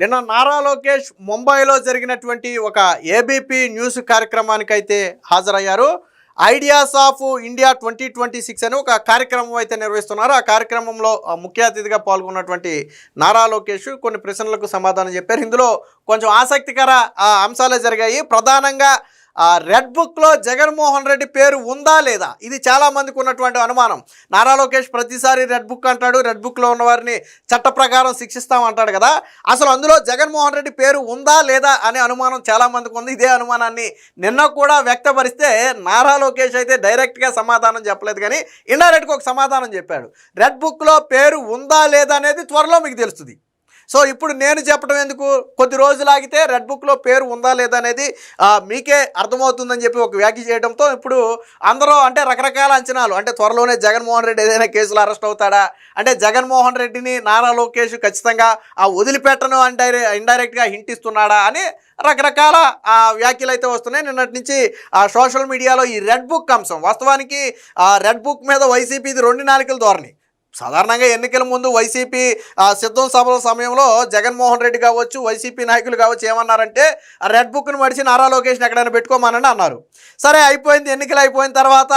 నిన్న నారా లోకేష్ ముంబైలో జరిగినటువంటి ఒక ఏబీపీ న్యూస్ కార్యక్రమానికైతే హాజరయ్యారు. ఐడియాస్ ఆఫ్ ఇండియా 2026 అని ఒక కార్యక్రమం అయితే నిర్వహిస్తున్నారు. ఆ కార్యక్రమంలో ముఖ్య అతిథిగా పాల్గొన్నటువంటి నారా లోకేష్ కొన్ని ప్రశ్నలకు సమాధానం చెప్పారు. ఇందులో కొంచెం ఆసక్తికర అంశాలే జరిగాయి. ప్రధానంగా రెడ్ బుక్లో జగన్మోహన్ రెడ్డి పేరు ఉందా లేదా, ఇది చాలామందికి ఉన్నటువంటి అనుమానం. నారా లోకేష్ ప్రతిసారి రెడ్ బుక్ అంటాడు, రెడ్ బుక్లో ఉన్నవారిని చట్ట ప్రకారం శిక్షిస్తామంటాడు కదా, అసలు అందులో జగన్మోహన్ రెడ్డి పేరు ఉందా లేదా అనే అనుమానం చాలామందికి ఉంది. ఇదే అనుమానాన్ని నిన్న కూడా వ్యక్తపరిస్తే నారా లోకేష్ అయితే డైరెక్ట్గా సమాధానం చెప్పలేదు, కానీ ఇండైరెక్ట్గా ఒక సమాధానం చెప్పాడు. రెడ్ బుక్లో పేరు ఉందా లేదా అనేది త్వరలో మీకు తెలుస్తుంది. సో ఇప్పుడు నేను చెప్పడం ఎందుకు, కొద్ది రోజులు ఆగితే రెడ్ బుక్లో పేరు ఉందా లేదా అనేది మీకే అర్థమవుతుందని చెప్పి ఒక వ్యాఖ్య చేయడంతో ఇప్పుడు అందరూ అంటే రకరకాల అంచనాలు, అంటే త్వరలోనే జగన్మోహన్ రెడ్డి ఏదైనా కేసులో అరెస్ట్ అవుతాడా, అంటే జగన్మోహన్ రెడ్డిని నారా లోకేష్ ఖచ్చితంగా ఇండైరెక్ట్గా హింట్ ఇస్తున్నాడా అని రకరకాల వ్యాఖ్యలు అయితే వస్తున్నాయి. నిన్నటి నుంచి సోషల్ మీడియాలో ఈ రెడ్ బుక్ అంశం, వాస్తవానికి రెడ్ బుక్ మీద వైసీపీది 2 నాలుకల ధోరణి. సాధారణంగా ఎన్నికల ముందు వైసీపీ సిద్ధం సభల సమయంలో జగన్మోహన్ రెడ్డి కావచ్చు, వైసీపీ నాయకులు కావచ్చు ఏమన్నారంటే రెడ్ బుక్ను మడిచి నారా లోకేష్ని ఎక్కడైనా పెట్టుకోమానని అన్నారు. సరే అయిపోయింది, ఎన్నికలు అయిపోయిన తర్వాత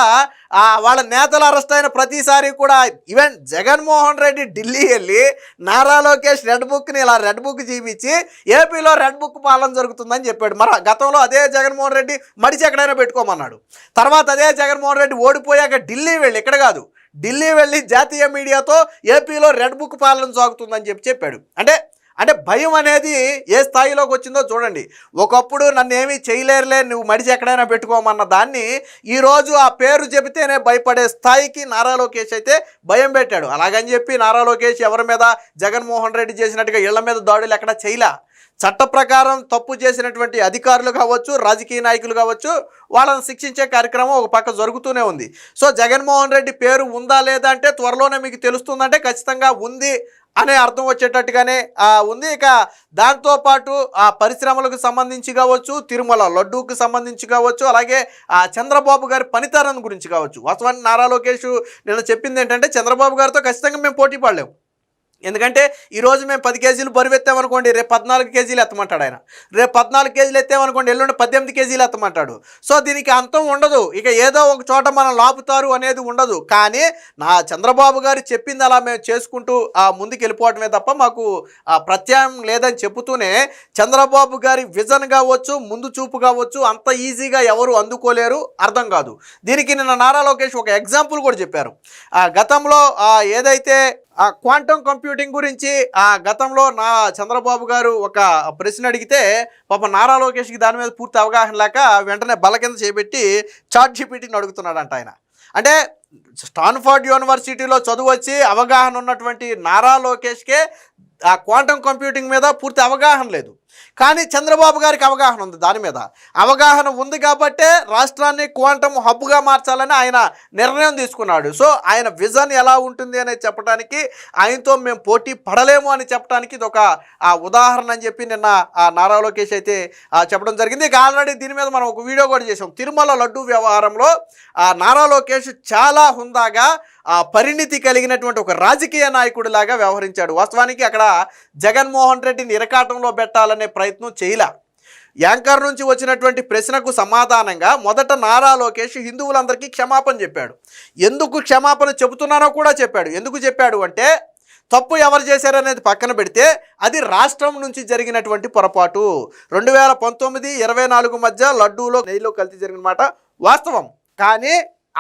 వాళ్ళ నేతలు అరెస్ట్ అయిన ప్రతిసారి కూడా ఈవెన్ జగన్మోహన్ రెడ్డి ఢిల్లీ వెళ్ళి నారా లోకేష్ రెడ్ బుక్ని ఇలా రెడ్ బుక్ చూపించి ఏపీలో రెడ్ బుక్ పాలన జరుగుతుందని చెప్పాడు. మరి గతంలో అదే జగన్మోహన్ రెడ్డి మడిచి ఎక్కడైనా పెట్టుకోమన్నాడు. తర్వాత అదే జగన్మోహన్ రెడ్డి ఓడిపోయాక ఢిల్లీ వెళ్ళి, ఇక్కడ కాదు ఢిల్లీ వెళ్ళి జాతీయ మీడియాతో ఏపీలో రెడ్ బుక్ పాలన సాగుతుందని చెప్పాడు. అంటే భయం అనేది ఏ స్థాయిలోకి వచ్చిందో చూడండి. ఒకప్పుడు నన్ను ఏమీ చేయలేరులే, నువ్వు మడిచి ఎక్కడైనా పెట్టుకోమన్న దాన్ని ఈరోజు ఆ పేరు చెబితేనే భయపడే స్థాయికి నారా లోకేష్ అయితే భయం పెట్టాడు. అలాగని చెప్పి నారా లోకేష్ ఎవరి మీద జగన్మోహన్ రెడ్డి చేసినట్టుగా ఇళ్ల మీద దాడులు ఎక్కడా చేయలే. చట్ట ప్రకారం తప్పు చేసినటువంటి అధికారులు కావచ్చు, రాజకీయ నాయకులు కావచ్చు, వాళ్ళని శిక్షించే కార్యక్రమం ఒక పక్క జరుగుతూనే ఉంది. సో జగన్మోహన్ రెడ్డి పేరు ఉందా లేదా అంటే త్వరలోనే మీకు తెలుస్తుందంటే ఖచ్చితంగా ఉంది అనే అర్థం వచ్చేటట్టుగానే ఉంది. ఇక దాంతోపాటు పరిశ్రమలకు సంబంధించి కావచ్చు, తిరుమల లడ్డూకి సంబంధించి కావచ్చు, అలాగే చంద్రబాబు గారి పనితనం గురించి కావచ్చు. వాస్తవానికి నారా లోకేష్ నిన్న చెప్పింది ఏంటంటే చంద్రబాబు గారితో ఖచ్చితంగా మేము పోటీ పడలేము. ఎందుకంటే ఈరోజు మేము 10 కేజీలు బరువు ఎత్తామనుకోండి, రేపు 14 కేజీలు ఎత్తమంటాడు ఆయన. రేపు 14 కేజీలు ఎత్తామనుకోండి, ఎల్లుండి 18 కేజీలు ఎత్తమంటాడు. సో దీనికి అంతం ఉండదు. ఇక ఏదో ఒక చోట మనం లాపుతారు అనేది ఉండదు. కానీ చంద్రబాబు గారు చెప్పింది అలా మేము చేసుకుంటూ ముందుకు వెళ్ళిపోవడమే తప్ప మాకు ప్రత్యామ్నాయం లేదని చెబుతూనే చంద్రబాబు గారి విజన్ కావచ్చు, ముందు చూపు కావచ్చు అంత ఈజీగా ఎవరు అందుకోలేరు, అర్థం కాదు. దీనికి నిన్న నారా లోకేష్ ఒక ఎగ్జాంపుల్ కూడా చెప్పారు. గతంలో ఏదైతే క్వాంటమ్ కంప్యూటింగ్ గురించి గతంలో చంద్రబాబు గారు ఒక ప్రశ్న అడిగితే పాప నారా లోకేష్కి దాని మీద పూర్తి అవగాహన లేక వెంటనే బల్ల కింద చేపెట్టి ChatGPTని అడుగుతున్నాడంట ఆయన. అంటే స్టాన్ఫోర్డ్ యూనివర్సిటీలో చదువు వచ్చి అవగాహన ఉన్నటువంటి నారా లోకేష్కే క్వాంటమ్ కంప్యూటింగ్ మీద పూర్తి అవగాహన లేదు. కానీ చంద్రబాబు గారికి అవగాహన ఉంది, దాని మీద అవగాహన ఉంది కాబట్టే రాష్ట్రాన్ని క్వాంటమ్ హబ్గా మార్చాలని ఆయన నిర్ణయం తీసుకున్నాడు. సో ఆయన విజన్ ఎలా ఉంటుంది అనేది చెప్పడానికి, ఆయనతో మేము పోటీ పడలేము అని చెప్పడానికి ఇది ఒక ఉదాహరణ అని చెప్పి నిన్న నారా లోకేష్ అయితే చెప్పడం జరిగింది. ఇక ఆల్రెడీ దీని మీద మనం ఒక వీడియో కూడా చేసాం. తిరుమల లడ్డు వ్యవహారంలో నారా లోకేష్ చాలా హుందాగా పరిణితి కలిగినటువంటి ఒక రాజకీయ నాయకుడిలాగా వ్యవహరించాడు. వాస్తవానికి అక్కడ జగన్మోహన్ రెడ్డిని ఇరకాటంలో పెట్టాలనే ప్రయత్నం చేయలే. యాంకర్ నుంచి వచ్చినటువంటి ప్రశ్నకు సమాధానంగా మొదట నారా లోకేష్ హిందువులందరికీ క్షమాపణ చెప్పాడు. ఎందుకు క్షమాపణ చెబుతున్నానో కూడా చెప్పాడు. ఎందుకు చెప్పాడు అంటే తప్పు ఎవరు చేశారనేది పక్కన పెడితే అది రాష్ట్రం నుంచి జరిగినటువంటి పొరపాటు. 2019-24 మధ్య లడ్డూలో నెయ్యిలో కల్తీ జరిగిన మాట వాస్తవం. కానీ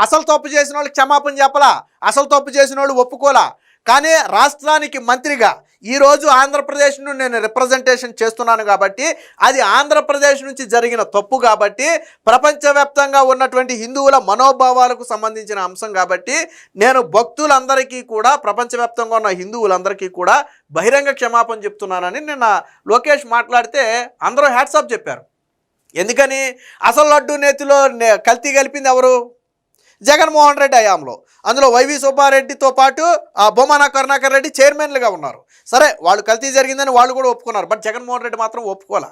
అసలు తప్పు చేసిన వాళ్ళు క్షమాపణ చెప్పలా, అసలు తప్పు చేసిన వాళ్ళు ఒప్పుకోలా. కానీ రాష్ట్రానికి మంత్రిగా ఈరోజు ఆంధ్రప్రదేశ్ను నేను రిప్రజెంటేషన్ చేస్తున్నాను కాబట్టి, అది ఆంధ్రప్రదేశ్ నుంచి జరిగిన తప్పు కాబట్టి, ప్రపంచవ్యాప్తంగా ఉన్నటువంటి హిందువుల మనోభావాలకు సంబంధించిన అంశం కాబట్టి నేను భక్తులందరికీ కూడా, ప్రపంచవ్యాప్తంగా ఉన్న హిందువులందరికీ కూడా బహిరంగ క్షమాపణ చెప్తున్నానని నిన్న లోకేష్ మాట్లాడితే అందరూ హ్యాట్సాప్ చెప్పారు. ఎందుకని? అసలు లడ్డు నేతిలో కల్తీ కలిపింది ఎవరు? జగన్మోహన్ రెడ్డి హయాంలో. అందులో వైవి సుబ్బారెడ్డితో పాటు బొమ్మన కరుణాకర్ రెడ్డి చైర్మన్లుగా ఉన్నారు. సరే వాళ్ళు కల్తీ జరిగిందని వాళ్ళు కూడా ఒప్పుకున్నారు, బట్ జగన్మోహన్ రెడ్డి మాత్రం ఒప్పుకోలే.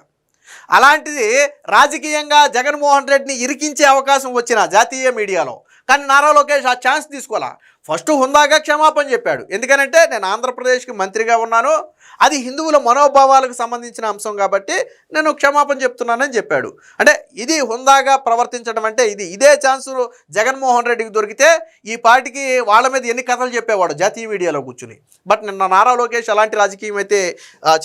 అలాంటిది రాజకీయంగా జగన్మోహన్ రెడ్డిని ఇరికించే అవకాశం వచ్చిన జాతీయ మీడియాలో కానీ నారా లోకేష్ ఆ ఛాన్స్ తీసుకోవాలా. ఫస్ట్ హుందాగా క్షమాపణ చెప్పాడు. ఎందుకనంటే నేను ఆంధ్రప్రదేశ్కి మంత్రిగా ఉన్నాను, అది హిందువుల మనోభావాలకు సంబంధించిన అంశం కాబట్టి నేను క్షమాపణ చెప్తున్నానని చెప్పాడు. అంటే ఇది హుందాగా ప్రవర్తించడం అంటే ఇదే ఛాన్స్ జగన్మోహన్ రెడ్డికి దొరికితే ఈ పార్టీకి వాళ్ళ మీద ఎన్ని కథలు చెప్పేవాడు జాతీయ మీడియాలో కూర్చుని. బట్ నిన్న నారా లోకేష్ అలాంటి రాజకీయం అయితే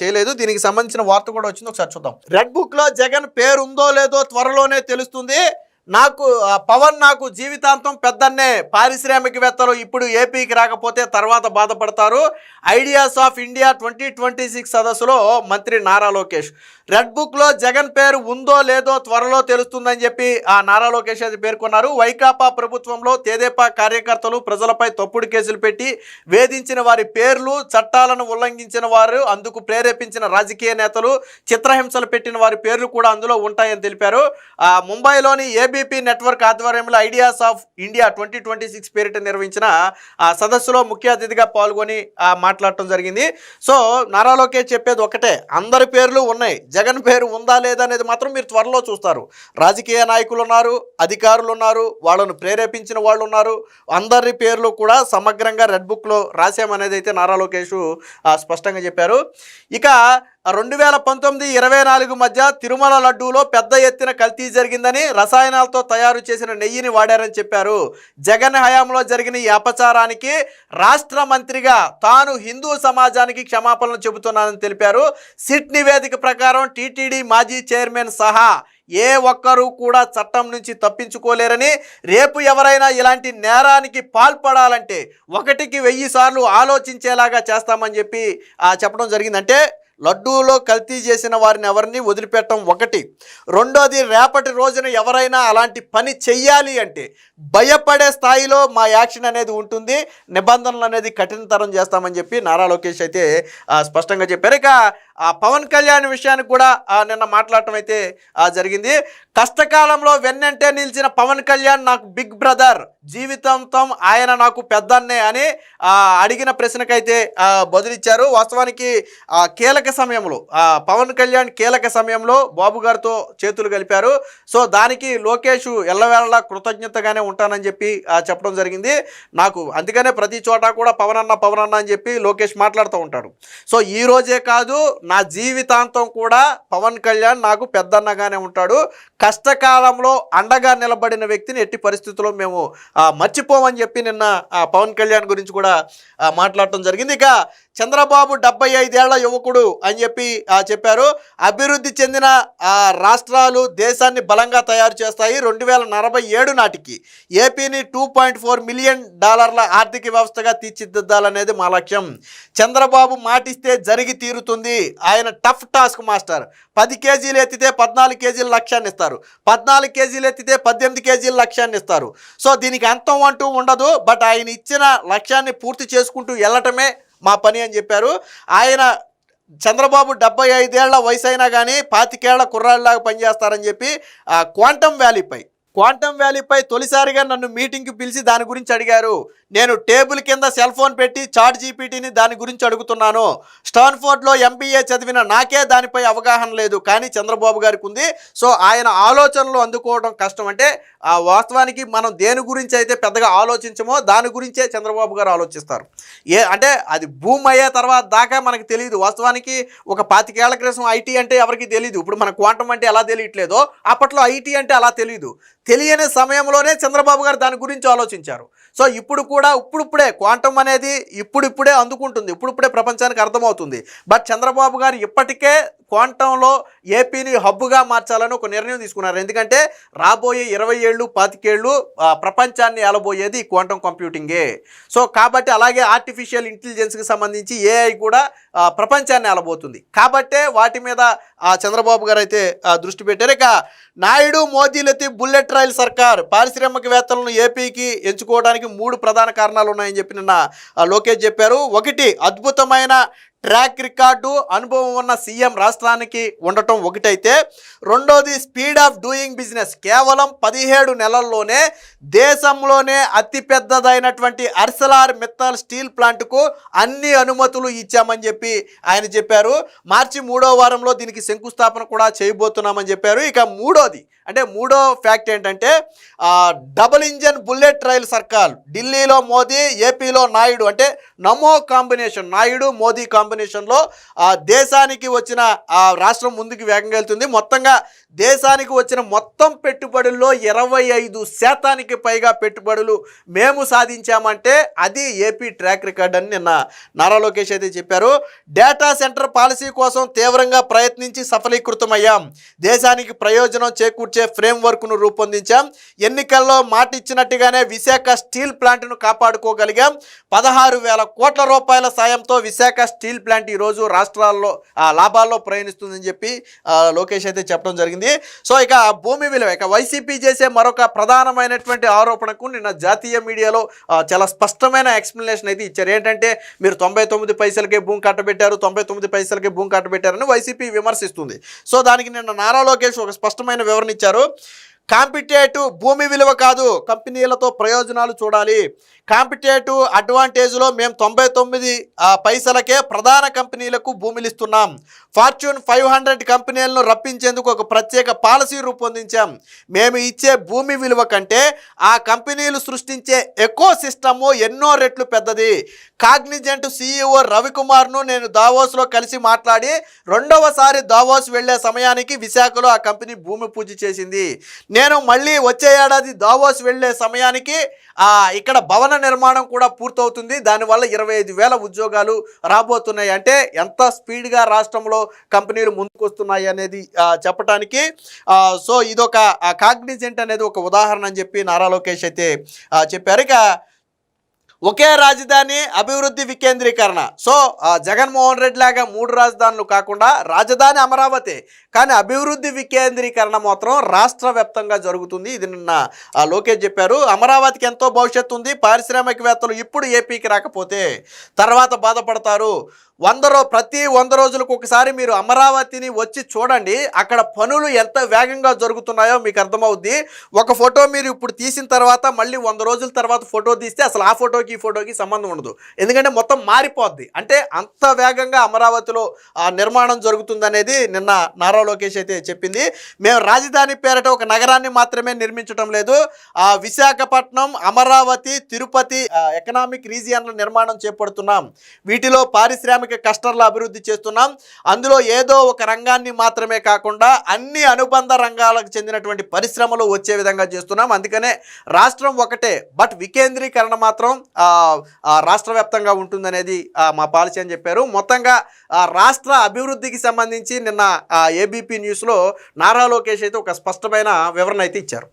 చేయలేదు. దీనికి సంబంధించిన వార్త కూడా వచ్చింది, ఒకసారి చూద్దాం. రెడ్ బుక్లో జగన్ పేరు ఉందో లేదో త్వరలోనే తెలుస్తుంది. పవన్ నాకు జీవితాంతం పెద్దన్నే, పారిశ్రామికవేత్తలు ఇప్పుడు ఏపీకి రాకపోతే తర్వాత బాధపడతారు. ఐడియాస్ ఆఫ్ ఇండియా 2026 సదస్సులో మంత్రి నారా లోకేష్. రెడ్ బుక్లో జగన్ పేరు ఉందో లేదో త్వరలో తెలుస్తుందని చెప్పి నారా లోకేష్ అది పేర్కొన్నారు. వైకాపా ప్రభుత్వంలో తెదేపా కార్యకర్తలు ప్రజలపై తప్పుడు కేసులు పెట్టి వేధించిన వారి పేర్లు, చట్టాలను ఉల్లంఘించిన వారు, అందుకు ప్రేరేపించిన రాజకీయ నేతలు, చిత్రహింసలు పెట్టిన వారి పేర్లు కూడా అందులో ఉంటాయని తెలిపారు. ముంబైలోని ఏబీపీ నెట్వర్క్ ఆధ్వర్యంలో ఐడియాస్ ఆఫ్ ఇండియా 2026 పేరిట నిర్వహించిన సదస్సులో ముఖ్య అతిథిగా పాల్గొని మాట్లాడటం జరిగింది. సో నారా లోకేష్ చెప్పేది ఒకటే, అందరి పేర్లు ఉన్నాయి, జగన్ పేరు ఉందా లేదా అనేది మాత్రం మీరు త్వరలో చూస్తారు. రాజకీయ నాయకులు ఉన్నారు, అధికారులు ఉన్నారు, వాళ్ళను ప్రేరేపించిన వాళ్ళు ఉన్నారు, అందరి పేర్లు కూడా సమగ్రంగా రెడ్ బుక్లో రాసామనేది అయితే నారా లోకేష్ స్పష్టంగా చెప్పారు. ఇక 2019-24 మధ్య తిరుమల లడ్డూలో పెద్ద ఎత్తున కల్తీ జరిగిందని, రసాయనాలతో తయారు చేసిన నెయ్యిని వాడారని చెప్పారు. జగన్ హయాంలో జరిగిన ఈ అపచారానికి రాష్ట్ర మంత్రిగా తాను హిందూ సమాజానికి క్షమాపణలు చెబుతున్నానని తెలిపారు. సిట్ నివేదిక ప్రకారం టీటీడీ మాజీ చైర్మన్ సహా ఏ ఒక్కరూ కూడా చట్టం నుంచి తప్పించుకోలేరని, రేపు ఎవరైనా ఇలాంటి నేరానికి పాల్పడాలంటే 1కి 1000 సార్లు ఆలోచించేలాగా చేస్తామని చెప్పి చెప్పడం జరిగింది. అంటే లడ్డూలో కల్తీ చేసిన వారిని ఎవరిని వదిలిపెట్టడం ఒకటి. రెండోది, రేపటి రోజున ఎవరైనా అలాంటి పని చెయ్యాలి అంటే భయపడే స్థాయిలో మా యాక్షన్ అనేది ఉంటుంది, నిబంధనలు అనేది కఠినతరం చేస్తామని చెప్పి నారా లోకేష్ అయితే స్పష్టంగా చెప్పారు. ఇక పవన్ కళ్యాణ్ విషయానికి కూడా నిన్న మాట్లాడటం అయితే జరిగింది. కష్టకాలంలో వెన్నంటే నిలిచిన పవన్ కళ్యాణ్ నాకు బిగ్ బ్రదర్, జీవితాంతం ఆయన నాకు పెద్దన్నే అని అడిగిన ప్రశ్నకైతే బదులిచ్చారు. వాస్తవానికి కీలక సమయంలో పవన్ కళ్యాణ్ కీలక సమయంలో బాబు గారితో చేతులు కలిపారు. సో దానికి లోకేష్ ఎల్లవేళలా కృతజ్ఞతగానే ఉంటానని చెప్పి చెప్పడం జరిగింది. నాకు అందుకనే ప్రతి చోట కూడా పవన్ అన్న అని చెప్పి లోకేష్ మాట్లాడుతూ ఉంటాడు. సో ఈ రోజే కాదు, నా జీవితాంతం కూడా పవన్ కళ్యాణ్ నాకు పెద్దన్నగానే ఉంటాడు. కష్టకాలంలో అండగా నిలబడిన వ్యక్తిని ఎట్టి పరిస్థితుల్లో మేము మర్చిపోమని చెప్పి నిన్న పవన్ కళ్యాణ్ గురించి కూడా మాట్లాడటం జరిగింది. ఇక చంద్రబాబు 75 ఏళ్ల యువకుడు అని చెప్పి చెప్పారు. అభివృద్ధి చెందిన రాష్ట్రాలు దేశాన్ని బలంగా తయారు చేస్తాయి. 2047 నాటికి ఏపీని $2.4 మిలియన్ ఆర్థిక వ్యవస్థగా తీర్చిదిద్దాలనేది మా లక్ష్యం. చంద్రబాబు మాటిస్తే జరిగి తీరుతుంది. ఆయన టఫ్ టాస్క్ మాస్టర్. 10 కేజీలు ఎత్తితే 14 కేజీల లక్ష్యాన్ని ఇస్తారు, 14 కేజీలు ఎత్తితే 18 కేజీల లక్ష్యాన్ని ఇస్తారు. సో దీనికి అంతం అంటూ ఉండదు. బట్ ఆయన ఇచ్చిన లక్ష్యాన్ని పూర్తి చేసుకుంటూ వెళ్ళటమే మా పని అని చెప్పారు. ఆయన చంద్రబాబు 75 ఏళ్ల వయసు అయినా కానీ 25 ఏళ్ల కుర్రాళ్ళలాగా పనిచేస్తారని చెప్పి క్వాంటమ్ వ్యాలీపై తొలిసారిగా నన్ను మీటింగ్కి పిలిచి దాని గురించి అడిగారు. నేను టేబుల్ కింద సెల్ ఫోన్ పెట్టి చాట్ జీపీటీని దాని గురించి అడుగుతున్నాను. స్టాన్ఫోర్డ్లో MBA చదివిన నాకే దానిపై అవగాహన లేదు, కానీ చంద్రబాబు గారికి ఉంది. సో ఆయన ఆలోచనలు అందుకోవడం కష్టం. అంటే వాస్తవానికి మనం దేని గురించి అయితే పెద్దగా ఆలోచించమో దాని గురించే చంద్రబాబు గారు ఆలోచిస్తారు. అంటే అది భూమి అయ్యే తర్వాత దాకా మనకు తెలియదు. వాస్తవానికి ఒక 25 ఏళ్ల క్రితం IT అంటే ఎవరికి తెలియదు. ఇప్పుడు మన క్వాంటమ్ అంటే ఎలా తెలియట్లేదో అప్పట్లో IT అంటే అలా తెలియదు. తెలియని సమయంలోనే చంద్రబాబు గారు దాని గురించి ఆలోచించారు. సో ఇప్పుడు కూడా ఇప్పుడిప్పుడే క్వాంటమ్ అనేది ఇప్పుడిప్పుడే అందుకుంటుంది, ఇప్పుడిప్పుడే ప్రపంచానికి అర్థమవుతుంది. బట్ చంద్రబాబు గారు ఇప్పటికే క్వాంటంలో ఏపీని హబ్బుగా మార్చాలని ఒక నిర్ణయం తీసుకున్నారు. ఎందుకంటే రాబోయే 20 ఏళ్ళు 25 ఏళ్ళు ప్రపంచాన్ని ఏలబోయేది క్వాంటమ్ కంప్యూటింగే. సో కాబట్టి అలాగే ఆర్టిఫిషియల్ ఇంటెలిజెన్స్కి సంబంధించి AI కూడా ప్రపంచాన్ని ఏలబోతుంది. కాబట్టే వాటి మీద చంద్రబాబు గారు అయితే దృష్టి పెట్టారు. ఇక నాయుడు మోదీలెత్తి బుల్లెట్ రైల్ సర్కార్, పారిశ్రామికవేత్తలను ఏపీకి ఎంచుకోవడానికి 3 ప్రధాన కారణాలు ఉన్నాయని చెప్పి నిన్న లోకేష్ చెప్పారు. ఒకటి, అద్భుతమైన ట్రాక్ రికార్డు అనుభవం ఉన్న సీఎం రాష్ట్రానికి ఉండటం ఒకటైతే, రెండోది స్పీడ్ ఆఫ్ డూయింగ్ బిజినెస్. కేవలం 17 నెలల్లోనే దేశంలోనే అతిపెద్దదైనటువంటి ఆర్సెలర్ మిత్తల్ స్టీల్ ప్లాంట్కు అన్ని అనుమతులు ఇచ్చామని చెప్పి ఆయన చెప్పారు. మార్చి 3వ వారంలో దీనికి శంకుస్థాపన కూడా చేయబోతున్నామని చెప్పారు. ఇక మూడో ఫ్యాక్ట్ ఏంటంటే డబుల్ ఇంజన్ బుల్లెట్ రైల్ సర్కార్. ఢిల్లీలో మోదీ, ఏపీలో నాయుడు, అంటే నమో కాంబినేషన్, నాయుడు మోదీ కాంబినేషన్లో దేశానికి వచ్చిన రాష్ట్రం ముందుకు వేగంగా వెళ్తుంది. మొత్తంగా దేశానికి వచ్చిన మొత్తం పెట్టుబడుల్లో 25% పైగా పెట్టుబడులు మేము సాధించామంటే అది ఏపీ ట్రాక్ రికార్డ్ అని నిన్న నారా లోకేష్ అయితే చెప్పారు. డేటా సెంటర్ పాలసీ కోసం తీవ్రంగా ప్రయత్నించి సఫలీకృతమయ్యాం. దేశానికి ప్రయోజనం చేకూర్చే ఫ్రేమ్వర్క్ను రూపొందించాం. ఎన్నికల్లో మాట ఇచ్చినట్టుగానే విశాఖ స్టీల్ ప్లాంట్ను కాపాడుకోగలిగాం. 16,000 కోట్ల రూపాయల సాయంతో విశాఖ స్టీల్ ప్లాంట్ ఈరోజు రాష్ట్రాల్లో లాభాల్లో ప్రయాణిస్తుందని చెప్పి లోకేష్ అయితే చెప్పడం జరిగింది. సో ఇక భూమి విలువ, ఇక వైసీపీ చేసే మరొక ప్రధానమైనటువంటి ఆరోపణకు నిన్న జాతీయ మీడియాలో చాలా స్పష్టమైన ఎక్స్ప్లెనేషన్ అయితే ఇచ్చారు. ఏంటంటే మీరు 99 పైసలకే భూమి కట్టబెట్టారు, 99 పైసలకే భూమి కట్టబెట్టారని వైసీపీ విమర్శిస్తుంది. సో దానికి నిన్న నారా లోకేష్ ఒక స్పష్టమైన వివరణ ఇచ్చారు. కాంపిటేటివ్ భూమి విలువ కాదు, కంపెనీలతో ప్రయోజనాలు చూడాలి. కాంపిటేటివ్ అడ్వాంటేజ్లో మేము 99 పైసలకే ప్రధాన కంపెనీలకు భూములు ఇస్తున్నాం. ఫార్చ్యూన్ 500 కంపెనీలను రప్పించేందుకు ఒక ప్రత్యేక పాలసీ రూపొందించాం. మేము ఇచ్చే భూమి విలువ కంటే ఆ కంపెనీలు సృష్టించే ఎకో సిస్టము ఎన్నో రెట్లు పెద్దది. కాగ్నిజెంట్ CEO రవికుమార్ను నేను దావోస్లో కలిసి మాట్లాడి 2వసారి దావోస్ వెళ్లే సమయానికి విశాఖలో ఆ కంపెనీ భూమి పూజ చేసింది. నేను మళ్ళీ వచ్చే ఏడాది దావోస్ వెళ్లే సమయానికి ఇక్కడ భవన నిర్మాణం కూడా పూర్తవుతుంది. దానివల్ల 25,000 ఉద్యోగాలు రాబోతున్నాయి. అంటే ఎంత స్పీడ్గా రాష్ట్రంలో కంపెనీలు ముందుకు వస్తున్నాయి అనేది చెప్పడానికి సో ఇదొక కాగ్నిజెంట్ అనేది ఒక ఉదాహరణ అని చెప్పి నారా లోకేష్ అయితే చెప్పారు. ఇక ఒకే రాజధాని అభివృద్ధి వికేంద్రీకరణ. సో జగన్మోహన్ రెడ్డి లాగా 3 రాజధానులు కాకుండా రాజధాని అమరావతి, కానీ అభివృద్ధి వికేంద్రీకరణ మాత్రం రాష్ట్ర వ్యాప్తంగా జరుగుతుంది. ఇది నిన్న లోకేష్ చెప్పారు. అమరావతికి ఎంతో భవిష్యత్తు ఉంది. పారిశ్రామికవేత్తలు ఇప్పుడు ఏపీకి రాకపోతే తర్వాత బాధపడతారు. ప్రతి 100 రోజులకు ఒకసారి మీరు అమరావతిని వచ్చి చూడండి. అక్కడ పనులు ఎంత వేగంగా జరుగుతున్నాయో మీకు అర్థమవుద్ది. ఒక ఫోటో మీరు ఇప్పుడు తీసిన తర్వాత మళ్ళీ 100 రోజుల తర్వాత ఫోటో తీస్తే అసలు ఆ ఫోటోకి ఈ ఫోటోకి సంబంధం ఉండదు. ఎందుకంటే మొత్తం మారిపోద్ది. అంటే అంత వేగంగా అమరావతిలో నిర్మాణం జరుగుతుందనేది నిన్న నారా లోకేష్ అయితే చెప్పింది. మేము రాజధాని పేరట ఒక నగరాన్ని మాత్రమే నిర్మించడం లేదు. విశాఖపట్నం, అమరావతి, తిరుపతి ఎకనామిక్ రీజియన్ల నిర్మాణం చేపడుతున్నాం. వీటిలో పారిశ్రామిక క్లస్టర్ల అభివృద్ధి చేస్తున్నాం. అందులో ఏదో ఒక రంగాన్ని మాత్రమే కాకుండా అన్ని అనుబంధ రంగాలకు చెందినటువంటి పరిశ్రమలు వచ్చే విధంగా చేస్తున్నాం. అందుకనే రాష్ట్రం ఒకటే, బట్ వికేంద్రీకరణ మాత్రం రాష్ట్ర వ్యాప్తంగా ఉంటుందనేది మా పాలసీ అని చెప్పారు. మొత్తంగా రాష్ట్ర అభివృద్ధికి సంబంధించి నిన్న ఏబీపీ న్యూస్లో నారా లోకేష్ అయితే ఒక స్పష్టమైన వివరణ అయితే ఇచ్చారు.